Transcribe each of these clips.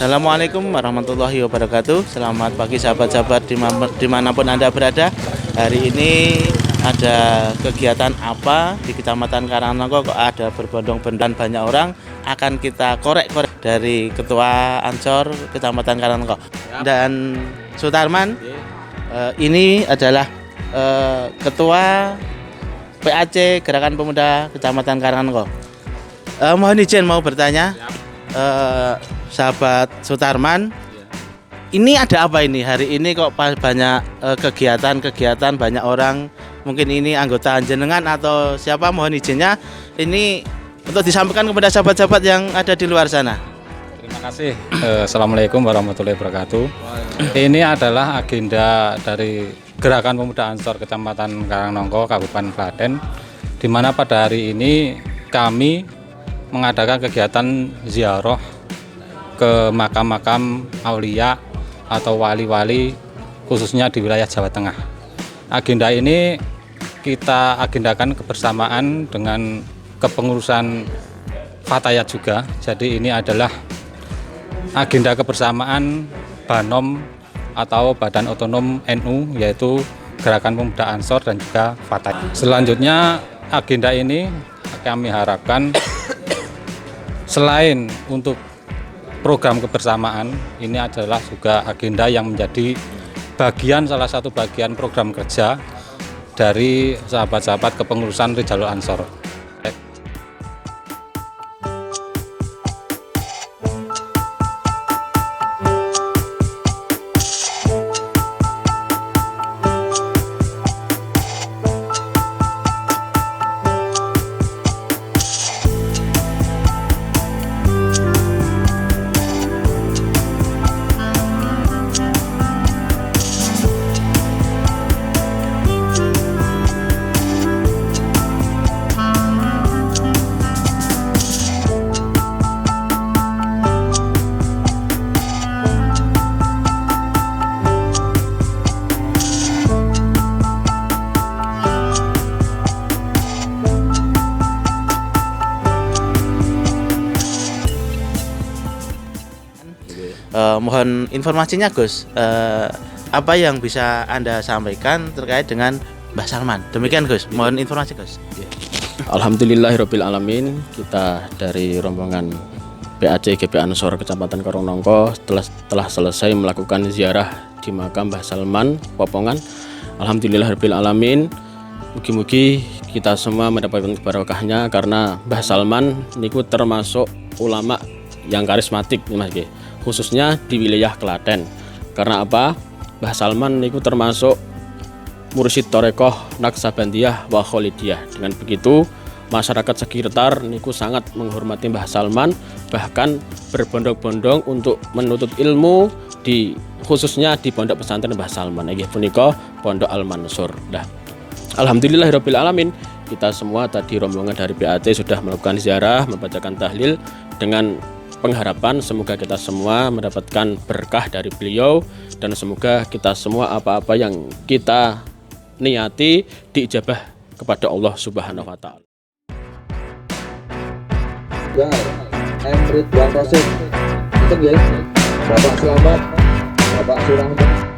Assalamualaikum warahmatullahi wabarakatuh. Selamat pagi sahabat-sahabat dimanapun Anda berada. Hari ini ada kegiatan apa di Kecamatan Karangnongko kok ada berbondong-bondong banyak orang? Akan kita korek-korek dari Ketua Ansor Kecamatan Karangnongko dan Sutarman. Ini adalah Ketua PAC Gerakan Pemuda Kecamatan Karangnongko. Mohon izin mau bertanya. Sahabat Sutarman, ini ada apa ini hari ini kok banyak kegiatan banyak orang, mungkin ini anggota jenengan atau siapa? Mohon izinnya ini untuk disampaikan kepada sahabat-sahabat yang ada di luar sana. Terima kasih. Assalamualaikum warahmatullahi wabarakatuh. Ini adalah agenda dari Gerakan Pemuda Ansor Kecamatan Karangnongko Kabupaten Klaten, di mana pada hari ini kami mengadakan kegiatan ziarah ke makam-makam aulia atau wali-wali khususnya di wilayah Jawa Tengah. Agenda ini kita agendakan kebersamaan dengan kepengurusan Fatayat juga. Jadi ini adalah agenda kebersamaan Banom atau Badan Otonom NU, yaitu Gerakan Pemuda Ansor dan juga Fatayat. Selanjutnya agenda ini kami harapkan selain untuk program kebersamaan, ini adalah juga agenda yang menjadi salah satu bagian program kerja dari sahabat-sahabat kepengurusan Rijalul Ansor. Mohon informasinya Gus, apa yang bisa Anda sampaikan terkait dengan Mbah Salman? Demikian Gus, mohon informasi Gus. Alhamdulillahirabbil alamin, kita dari rombongan PAC GP Ansor Kecamatan Karangnongko telah selesai melakukan ziarah di makam Mbah Salman Popongan. Alhamdulillahirabbil alamin. Mugi-mugi kita semua mendapatkan barokahnya karena Mbah Salman niku termasuk ulama yang karismatik nih Mas G, khususnya di wilayah Klaten. Karena apa? Mbah Salman niku termasuk mursyid Torekoh Naksabandiyah wa Kholidiyah. Dengan begitu masyarakat sekitar niku sangat menghormati Mbah Salman, bahkan berbondong-bondong untuk menuntut ilmu khususnya di pondok pesantren Mbah Salman nggih punika Pondok Al Mansur. Alhamdulillahirabbil alamin, kita semua tadi rombongan dari PAC sudah melakukan ziarah, membacakan tahlil dengan pengharapan semoga kita semua mendapatkan berkah dari beliau dan semoga kita semua apa-apa yang kita niati diijabah kepada Allah Subhanahu wa taala. Ya, Ridwan Rosid. Itu nggih. Bapak Selamat, Bapak Surahman.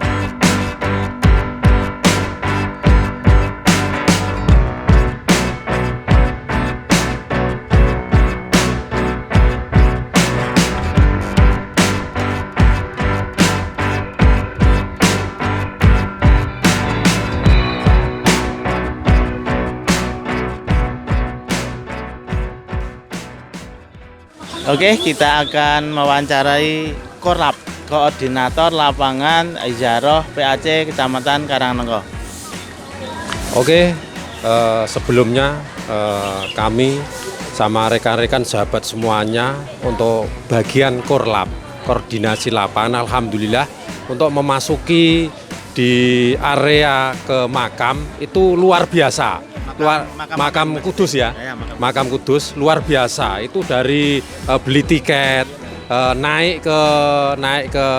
Oke, kita akan mewawancarai Korlap, Koordinator Lapangan Ziarah PAC Kecamatan Karangnongko. Oke, sebelumnya kami sama rekan-rekan sahabat semuanya untuk bagian Korlap, koordinasi lapangan, alhamdulillah untuk memasuki di area ke makam itu luar biasa. Makam Kudus ya, makam Kudus luar biasa. Itu dari beli tiket, naik ke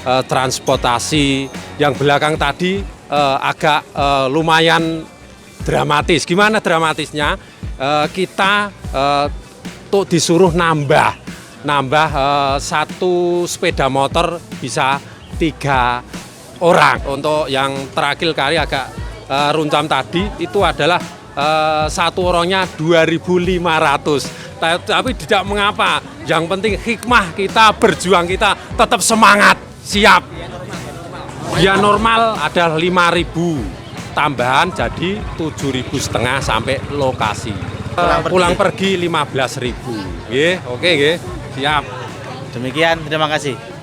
transportasi yang belakang tadi agak lumayan dramatis. Gimana dramatisnya? Kita tuh disuruh nambah nambah satu sepeda motor bisa 3 orang. Untuk yang terakhir kali agak runcam tadi itu adalah satu orangnya 2.500. Tapi tidak mengapa, yang penting hikmah kita, berjuang kita tetap semangat, siap. Biaya normal ada 5.000, tambahan jadi 7.500 sampai lokasi. Pulang pergi 15.000. Oke, siap. Demikian, terima kasih.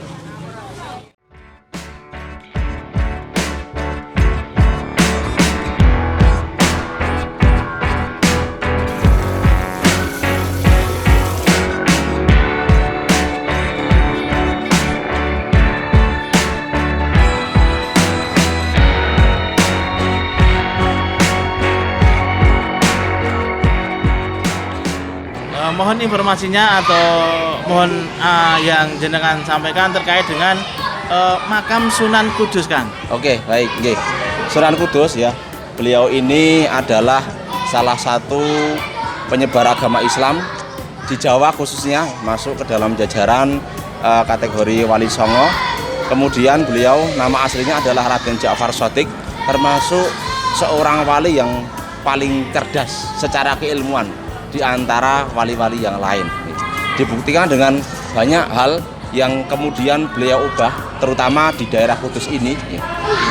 Mohon informasinya atau mohon yang jenengan sampaikan terkait dengan makam Sunan Kudus, Kang. Oke, baik. Oke. Sunan Kudus ya, beliau ini adalah salah satu penyebar agama Islam di Jawa khususnya, masuk ke dalam jajaran kategori Wali Songo. Kemudian beliau nama aslinya adalah Raden Ja'far Shadiq, termasuk seorang wali yang paling cerdas secara keilmuan di antara wali-wali yang lain. Dibuktikan dengan banyak hal yang kemudian beliau ubah, terutama di daerah Kudus ini,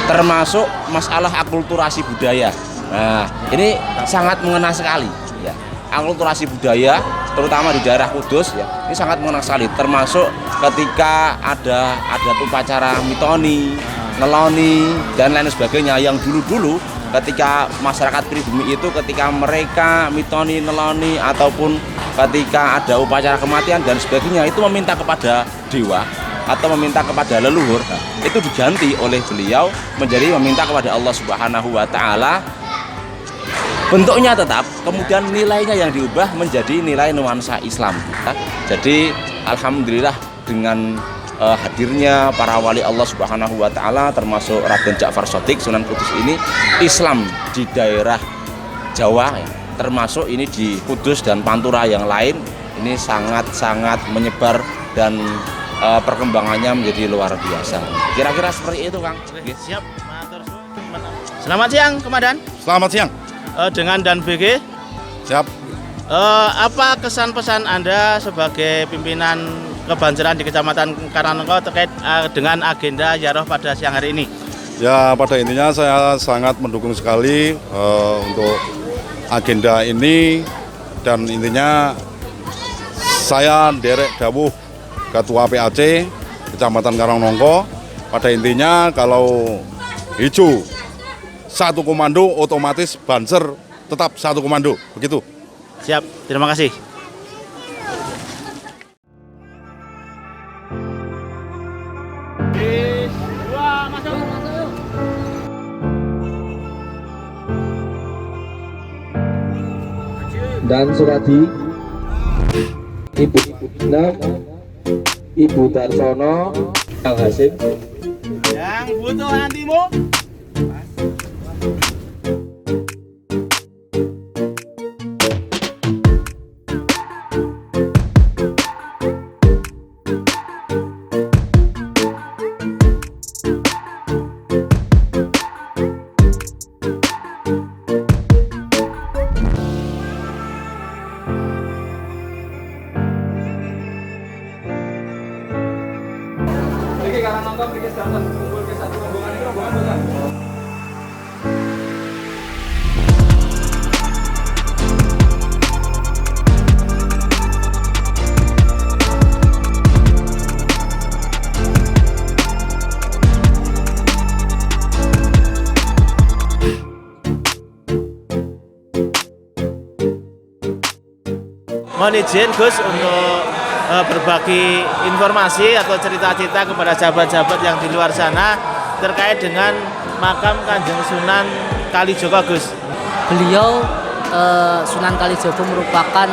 termasuk masalah akulturasi budaya. Nah, ini sangat mengena sekali. Ya. Akulturasi budaya, terutama di daerah Kudus, ya, ini sangat mengena sekali. Termasuk ketika ada upacara mitoni, neloni, dan lain sebagainya yang dulu-dulu ketika masyarakat pribumi itu ketika mereka mitoni, neloni ataupun ketika ada upacara kematian dan sebagainya itu meminta kepada dewa atau meminta kepada leluhur, itu diganti oleh beliau menjadi meminta kepada Allah Subhanahu wa taala. Bentuknya tetap, kemudian nilainya yang diubah menjadi nilai nuansa Islam. Jadi alhamdulillah dengan hadirnya para wali Allah Subhanahu wa taala termasuk Raden Ja'far Shadiq Sunan Kudus ini, Islam di daerah Jawa ya, termasuk ini di Kudus dan Pantura yang lain ini sangat-sangat menyebar dan perkembangannya menjadi luar biasa. Kira-kira seperti itu, Kang. Siap. Selamat siang, Komandan. Selamat siang. Dengan Dan BG. Siap. Apa kesan pesan Anda sebagai pimpinan kebanjaran di Kecamatan Karangnongko terkait dengan agenda ziarah pada siang hari ini? Ya, pada intinya saya sangat mendukung sekali untuk agenda ini, dan intinya saya derek dawuh Ketua PAC Kecamatan Karangnongko. Pada intinya kalau hijau satu komando, otomatis Banser tetap satu komando, begitu. Siap, terima kasih. Dan Suradi, Ibu Nam, Ibu Darsono, Kang Hasim. Yang butuh antimu. Mohon izin Gus untuk berbagi informasi atau cerita-cerita kepada sahabat-sahabat yang di luar sana terkait dengan makam Kanjeng Sunan Kalijogo, Gus. Beliau Sunan Kalijogo merupakan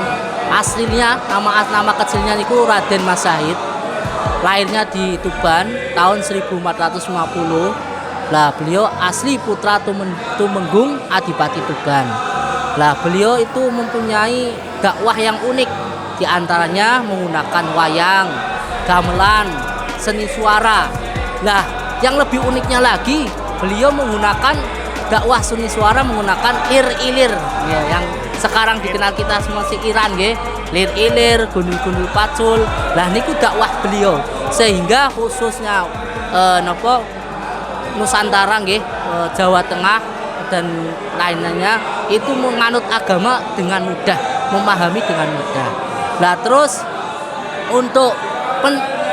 aslinya nama kecilnya niku Raden Mas Sahid. Lahirnya di Tuban tahun 1450. Lah beliau asli putra Tumenggung Adipati Tuban. Lah beliau itu mempunyai dakwah yang unik Di antaranya menggunakan wayang, gamelan, seni suara. Nah, yang lebih uniknya lagi, beliau menggunakan dakwah seni suara menggunakan lir-ilir, ya, yang sekarang dikenal kita semua siiran, nggih. Lir-ilir, gundul-gundul pacul. Lah niku dakwah beliau. Sehingga khususnya Nusantara, nggih, Jawa Tengah dan lainnya itu menganut agama dengan mudah, memahami dengan mudah. Nah, terus untuk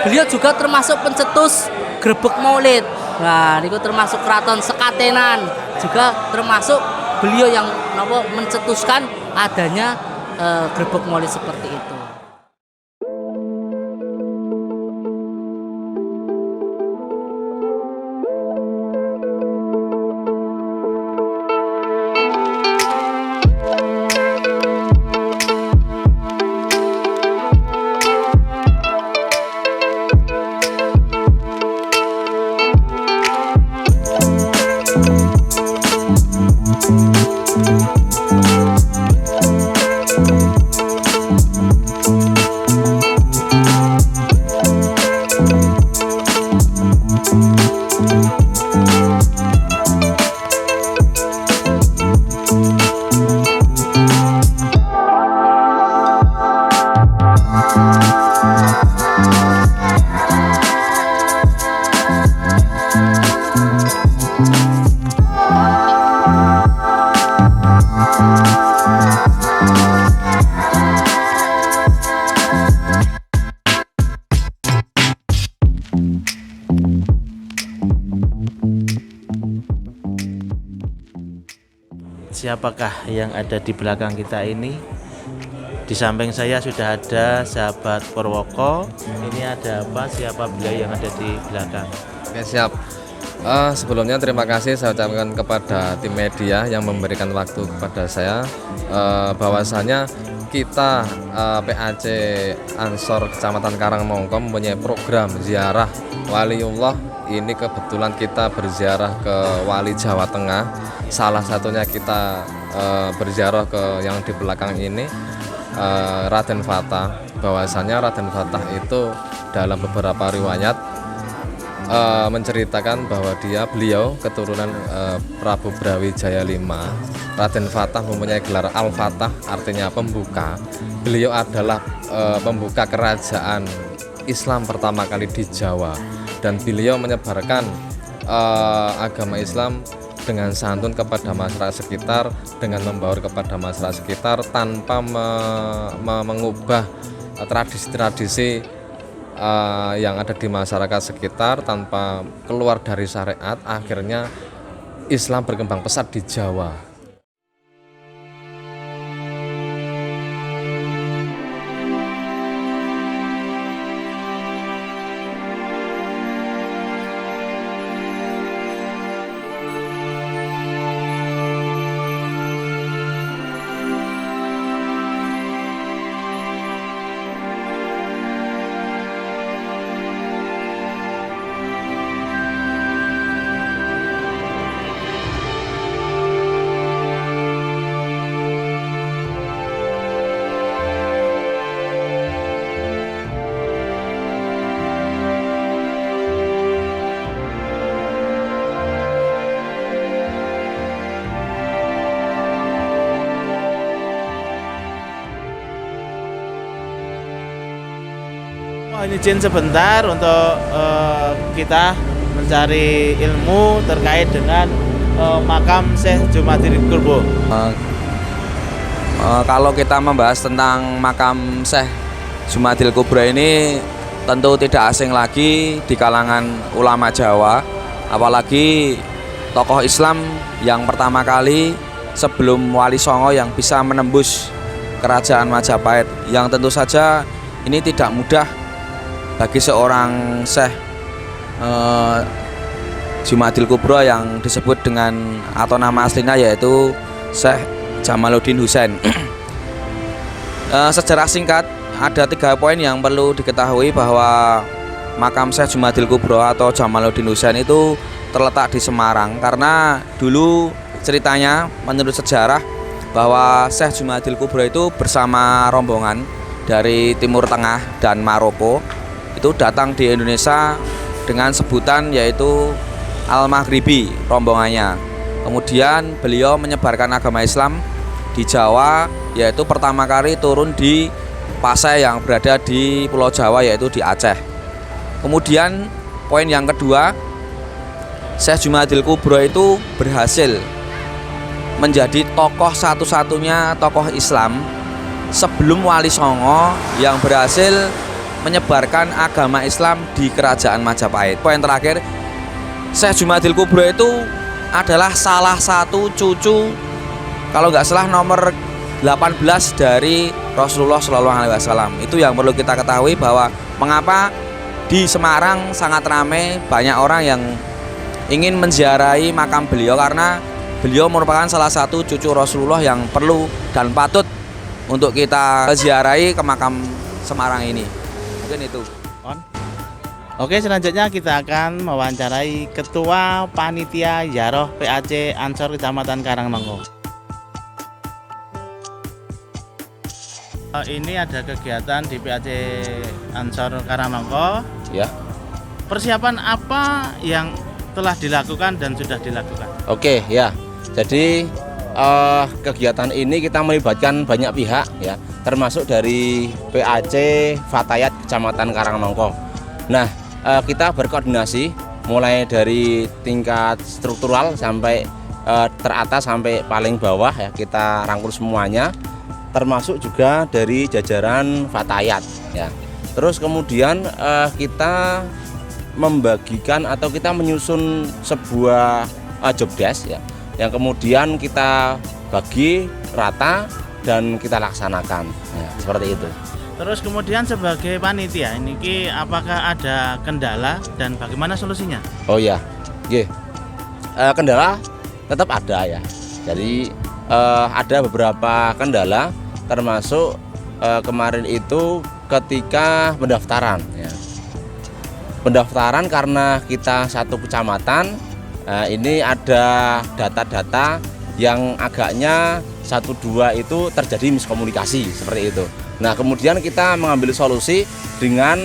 beliau juga termasuk pencetus grebek Maulid. Nah, niku termasuk keraton Sekatenan, juga termasuk beliau yang mencetuskan adanya grebek Maulid seperti itu. Siapakah yang ada di belakang kita ini? Di samping saya sudah ada sahabat Purwoko. Ini ada apa? Siapa beliau yang ada di belakang? Oke, siap. Sebelumnya terima kasih saya ucapkan kepada tim media yang memberikan waktu kepada saya. Bahwasanya kita PAC Ansor Kecamatan Karangnongko mempunyai program ziarah Waliullah. Ini kebetulan kita berziarah ke Wali Jawa Tengah. Salah satunya kita berziarah ke yang di belakang ini, Raden Fatah. Bahwasanya Raden Fatah itu dalam beberapa riwayat menceritakan bahwa beliau keturunan Prabu Brawijaya V. Raden Fatah mempunyai gelar Al-Fatah, artinya pembuka. Beliau adalah pembuka kerajaan Islam pertama kali di Jawa, dan beliau menyebarkan agama Islam dengan santun kepada masyarakat sekitar, dengan membaur kepada masyarakat sekitar tanpa mengubah tradisi-tradisi yang ada di masyarakat sekitar, tanpa keluar dari syariat. Akhirnya Islam berkembang pesat di Jawa. Mohon izin sebentar untuk kita mencari ilmu terkait dengan makam Syekh Jumadil Kubro. Kalau kita membahas tentang makam Syekh Jumadil Kubro ini tentu tidak asing lagi di kalangan ulama Jawa, apalagi tokoh Islam yang pertama kali sebelum Wali Songo yang bisa menembus kerajaan Majapahit, yang tentu saja ini tidak mudah bagi seorang Syekh Jumadil Kubro yang disebut dengan atau nama aslinya yaitu Syekh Jamaluddin Husain. Sejarah singkat, ada 3 poin yang perlu diketahui bahwa makam Syekh Jumadil Kubro atau Jamaluddin Husain itu terletak di Semarang, karena dulu ceritanya menurut sejarah bahwa Syekh Jumadil Kubro itu bersama rombongan dari Timur Tengah dan Maroko itu datang di Indonesia dengan sebutan yaitu Al-Maghribi rombongannya. Kemudian beliau menyebarkan agama Islam di Jawa, yaitu pertama kali turun di Pasai yang berada di Pulau Jawa, yaitu di Aceh. Kemudian poin yang kedua, Syekh Jumadil Kubro itu berhasil menjadi tokoh satu-satunya tokoh Islam sebelum Wali Songo yang berhasil menyebarkan agama Islam di Kerajaan Majapahit. Poin terakhir, Syekh Jumadil Kubro itu adalah salah satu cucu, kalau nggak salah nomor 18 dari Rasulullah SAW. Itu yang perlu kita ketahui, bahwa mengapa di Semarang sangat ramai, banyak orang yang ingin menziarahi makam beliau, karena beliau merupakan salah satu cucu Rasulullah yang perlu dan patut untuk kita ziarahi ke makam Semarang ini. Mungkin itu. Oke, selanjutnya kita akan mewawancarai Ketua Panitia Ziarah PAC Ansor Kecamatan Karangnongko. Ini ada kegiatan di PAC Ansor Karangnongko. Ya. Persiapan apa yang telah dilakukan dan sudah dilakukan? Oke, ya. Jadi kegiatan ini kita melibatkan banyak pihak, ya, termasuk dari PAC Fatayat Kecamatan Karangnongko. Nah, kita berkoordinasi mulai dari tingkat struktural sampai teratas sampai paling bawah, ya, kita rangkul semuanya, termasuk juga dari jajaran Fatayat, ya. Terus kemudian kita membagikan atau kita menyusun sebuah job desk, ya, yang kemudian kita bagi rata dan kita laksanakan, ya, seperti itu. Terus kemudian sebagai panitia ini apakah ada kendala dan bagaimana solusinya? Oh ya, kendala tetap ada, ya. Jadi ada beberapa kendala, termasuk kemarin itu ketika pendaftaran, ya. Pendaftaran karena kita satu kecamatan, ini ada data-data yang agaknya 1-2 itu terjadi miskomunikasi seperti itu. Nah, kemudian kita mengambil solusi dengan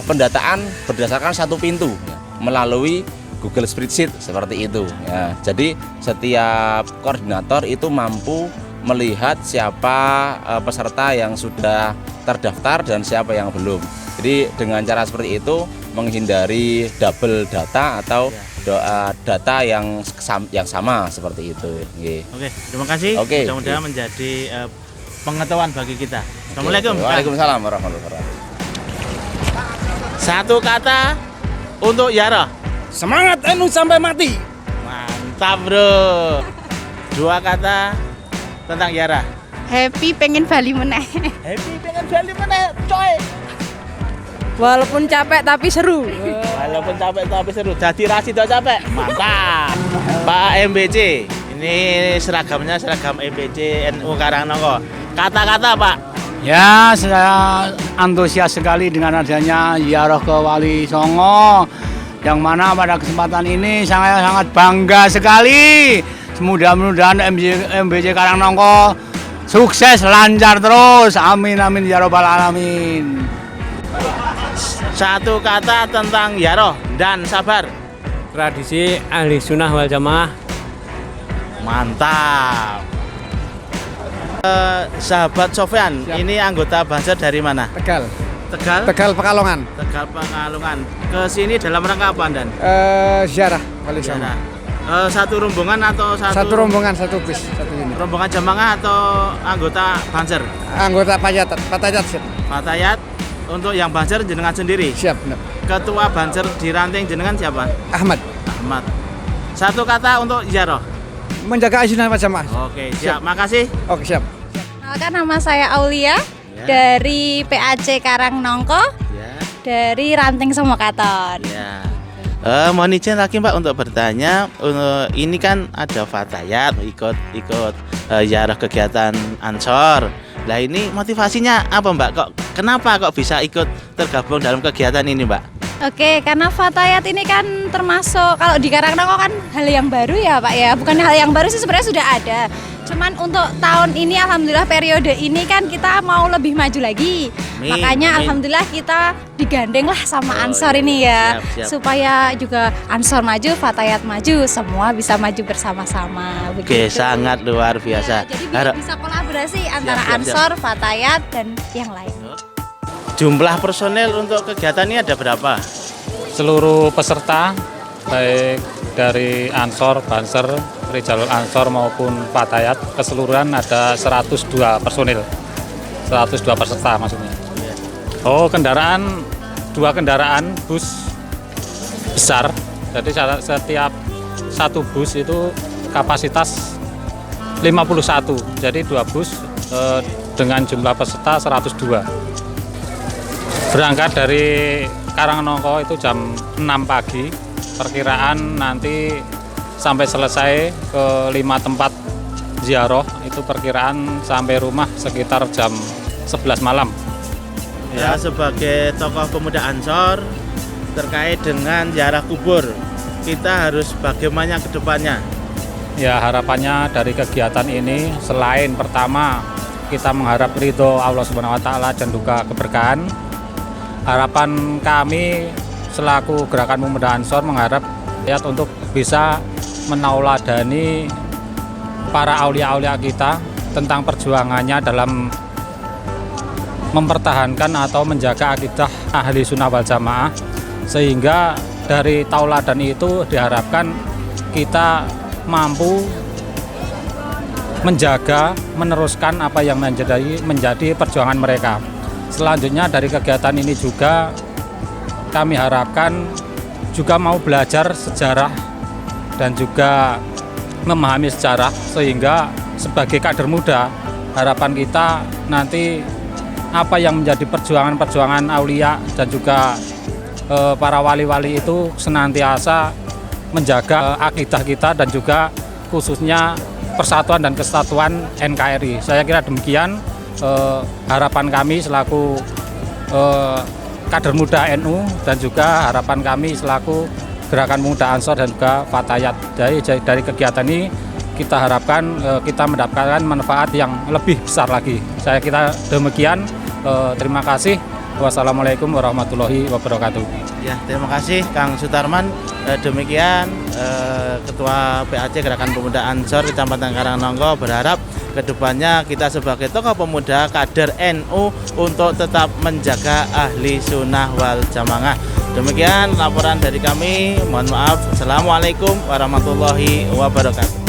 pendataan berdasarkan satu pintu, ya, melalui Google Spreadsheet seperti itu, ya. Jadi setiap koordinator itu mampu melihat siapa peserta yang sudah terdaftar dan siapa yang belum. Jadi dengan cara seperti itu menghindari double data atau data yang sama seperti itu. Oke, terima kasih. Mudah-mudahan menjadi pengetahuan bagi kita. Assalamualaikum. Waalaikumsalam warahmatullahi wabarakatuh. Satu kata untuk Yara. Semangat NU sampai mati. Mantap, bro. 2 kata tentang Yara. Happy pengen Bali meneh. Happy pengen Bali meneh, coy. Walaupun capek tapi seru. Walaupun capek tapi seru. Jadi rasi do capek. Mantap. Pak MBC. Ini seragamnya seragam MBC NU Karangnongko. Kata-kata, Pak. Ya, saya antusias sekali dengan adanya ziarah ke Wali Songo, yang mana pada kesempatan ini saya sangat bangga sekali. Mudah-mudahan MBC Karangnongko sukses, lancar terus. Amin amin ya robbal alamin. Satu kata tentang Yaro dan sabar. Tradisi ahli sunnah wal jamaah. Mantap. Sahabat Sofyan, ini anggota Banser dari mana? Tegal. Tegal? Tegal Pekalongan. Tegal Pekalongan. Ke sini dalam rangka apa, Dan? Ziarah Wali Songo. Satu rombongan atau satu? Satu rombongan, satu bis, satu unit. Rombongan jamaah atau anggota Banser? Anggota Fatayat. Fatayat. Untuk yang Banser jenengan sendiri? Siap, benar. Ketua Banser di Ranting jenengan siapa? Ahmad. Satu kata untuk Ziarah. Menjaga sunnah wal jamaah. Oke, siap. Makasih. Oke, siap. Kenalkan, nama saya Aulia, dari PAC Karangnongko, dari Ranting Semokaton. Mohon izin lagi, Mbak, untuk bertanya. Ini kan ada Fatayat ikut ziarah kegiatan Ansor. Lah ini motivasinya apa, Mbak? Kenapa kok bisa ikut tergabung dalam kegiatan ini, Mbak? Oke, karena Fatayat ini kan termasuk kalau di Karangnongko kan hal yang baru ya Pak ya. Bukan hal yang baru sih, sebenarnya sudah ada. Cuman untuk tahun ini alhamdulillah periode ini kan kita mau lebih maju lagi. Makanya alhamdulillah kita digandeng lah sama Ansor ini ya. Siap. Supaya juga Ansor maju, Fatayat maju, semua bisa maju bersama-sama. Oke, sangat luar biasa. Jadi bisa kolaborasi antara siap. Ansor, Fatayat dan yang lain. Jumlah personel untuk kegiatan ini ada berapa? Seluruh peserta baik dari Ansor, Banser, Rijal Ansor maupun Fatayat keseluruhan ada 102 personil. 102 peserta maksudnya. Oh, kendaraan 2 kendaraan bus besar. Jadi setiap satu bus itu kapasitas 51. Jadi 2 bus dengan jumlah peserta 102. Berangkat dari Karangnongko itu jam 6 pagi, perkiraan nanti sampai selesai ke 5 tempat ziarah itu perkiraan sampai rumah sekitar jam 11 malam. Ya, sebagai tokoh pemuda Ansor terkait dengan ziarah kubur, kita harus bagaimana ke depannya? Ya, harapannya dari kegiatan ini selain pertama kita mengharap ridho Allah Subhanahu wa taala dan juga keberkahan, harapan kami selaku Gerakan Pemuda Ansor mengharap rakyat untuk bisa menauladani para aulia-aulia kita tentang perjuangannya dalam mempertahankan atau menjaga akidah ahli sunnah wal jamaah, sehingga dari tauladan itu diharapkan kita mampu menjaga, meneruskan apa yang menjadi perjuangan mereka. Selanjutnya dari kegiatan ini juga kami harapkan juga mau belajar sejarah dan juga memahami sejarah, sehingga sebagai kader muda harapan kita nanti apa yang menjadi perjuangan-perjuangan aulia dan juga para wali-wali itu senantiasa menjaga akidah kita dan juga khususnya persatuan dan kesatuan NKRI. Saya kira demikian harapan kami selaku kader muda NU dan juga harapan kami selaku Gerakan Pemuda Ansor dan juga Fatayat. Dari kegiatan ini kita harapkan kita mendapatkan manfaat yang lebih besar lagi. Saya kira demikian. Terima kasih. Wassalamualaikum warahmatullahi wabarakatuh. Ya, terima kasih Kang Sutarman. Demikian Ketua PAC Gerakan Pemuda Ansor Kecamatan Karangnongko berharap kedepannya kita sebagai tokoh pemuda kader NU untuk tetap menjaga ahli sunnah wal jamaah. Demikian laporan dari kami. Mohon maaf. Assalamualaikum warahmatullahi wabarakatuh.